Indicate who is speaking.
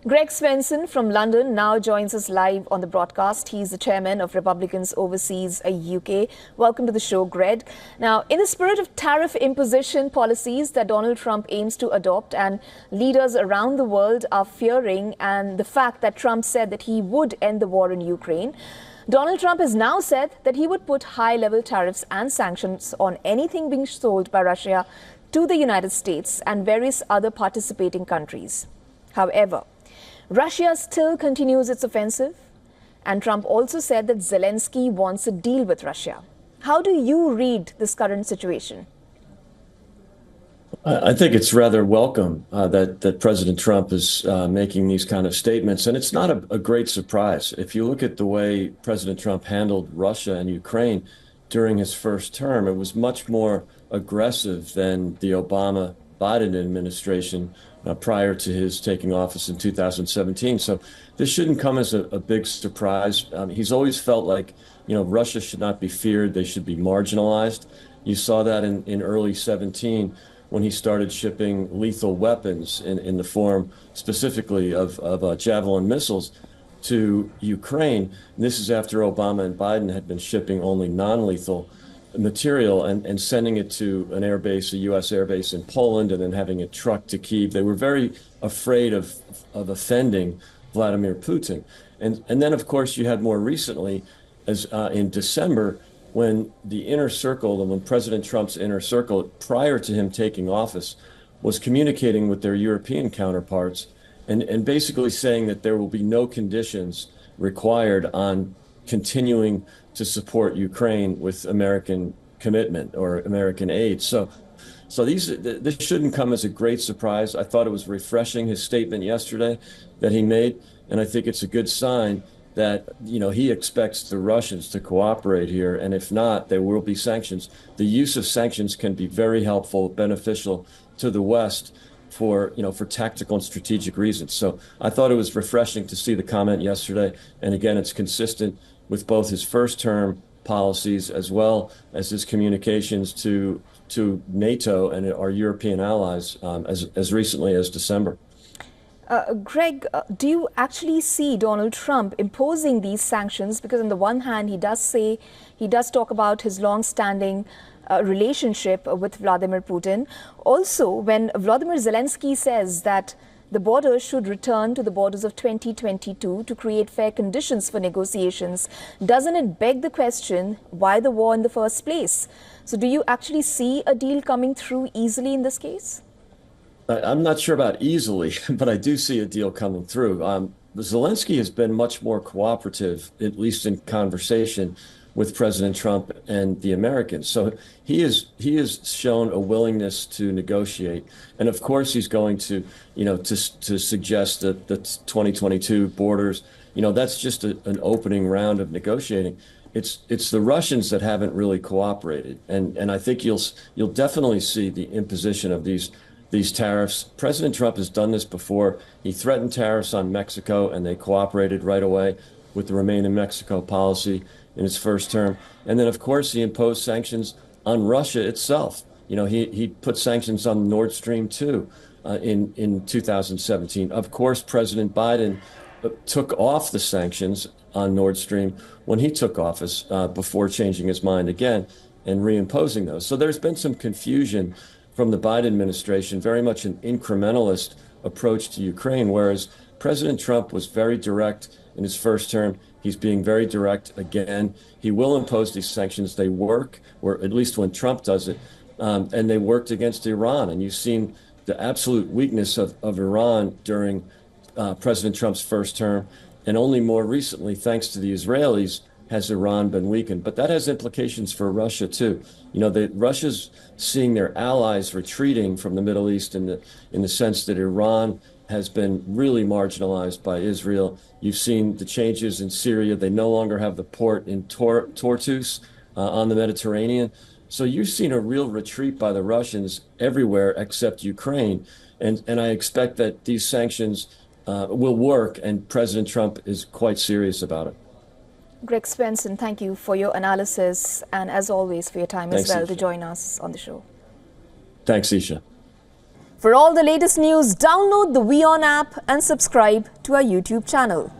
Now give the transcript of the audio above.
Speaker 1: Greg Swenson from London now joins us live on the broadcast. He's the chairman of Republicans Overseas UK. Welcome to the show, Greg. Now, in the spirit of tariff imposition policies that Donald Trump aims to adopt, and leaders around the world are fearing, and the fact that Trump said that he would end the war in Ukraine, Donald Trump has now said that he would put high-level tariffs and sanctions on anything being sold by Russia to the United States and various other participating countries. However, Russia still continues its offensive, and Trump also said that Zelensky wants a deal with Russia. How do you read this current situation?
Speaker 2: I think it's rather welcome that President Trump is making these kind of statements, and it's not a great surprise. If you look at the way President Trump handled Russia and Ukraine during his first term, it was much more aggressive than the Obama-Biden administration prior to his taking office in 2017. So this shouldn't come as a big surprise. He's always felt like, Russia should not be feared. They should be marginalized. You saw that in early 17 when he started shipping lethal weapons in the form specifically of Javelin missiles to Ukraine. This is after Obama and Biden had been shipping only non-lethal material and sending it to an airbase, a U.S. airbase in Poland, and then having it trucked to Kyiv. They were very afraid of offending Vladimir Putin. And then, of course, you had more recently, as in December, when the inner circle, and when President Trump's inner circle, prior to him taking office, was communicating with their European counterparts and basically saying that there will be no conditions required on continuing to support Ukraine with American commitment or American aid. So this shouldn't come as a great surprise. I thought it was refreshing, his statement yesterday that he made, and I think it's a good sign that he expects the Russians to cooperate here, and if not, there will be sanctions. The use of sanctions can be very helpful, beneficial to the West for tactical and strategic reasons. So I thought it was refreshing to see the comment yesterday, and again, it's consistent with both his first term policies as well as his communications to NATO and our European allies as recently as December.
Speaker 1: Greg, do you actually see Donald Trump imposing these sanctions? Because on the one hand, he does talk about his long-standing relationship with Vladimir Putin. Also, when Vladimir Zelensky says that the borders should return to the borders of 2022 to create fair conditions for negotiations, doesn't it beg the question, why the war in the first place? So do you actually see a deal coming through easily in this case?
Speaker 2: I'm not sure about easily, but I do see a deal coming through. Zelensky has been much more cooperative, at least in conversation, with President Trump and the Americans. So he has shown a willingness to negotiate. And of course, he's going to suggest that the 2022 borders, that's just an opening round of negotiating. It's the Russians that haven't really cooperated. And I think you'll definitely see the imposition of these tariffs. President Trump has done this before. He threatened tariffs on Mexico, and they cooperated right away with the Remain in Mexico policy in his first term. And then, of course, he imposed sanctions on Russia itself. He put sanctions on Nord Stream 2 in 2017. Of course, President Biden took off the sanctions on Nord Stream when he took office before changing his mind again and reimposing those. So there's been some confusion from the Biden administration, very much an incrementalist approach to Ukraine, whereas President Trump was very direct in his first term. He's being very direct again. He will impose these sanctions. They work, or at least when Trump does it, and they worked against Iran. And you've seen the absolute weakness of Iran during President Trump's first term. And only more recently, thanks to the Israelis, has Iran been weakened. But that has implications for Russia, too. Russia's seeing their allies retreating from the Middle East in the sense that Iran has been really marginalized by Israel. You've seen the changes in Syria. They no longer have the port in Tartus on the Mediterranean. So you've seen a real retreat by the Russians everywhere except Ukraine. And I expect that these sanctions will work, and President Trump is quite serious about it.
Speaker 1: Greg Swenson, thank you for your analysis and, as always, for your time as well to join us on the show.
Speaker 2: Thanks, Isha.
Speaker 1: For all the latest news, download the WION app and subscribe to our YouTube channel.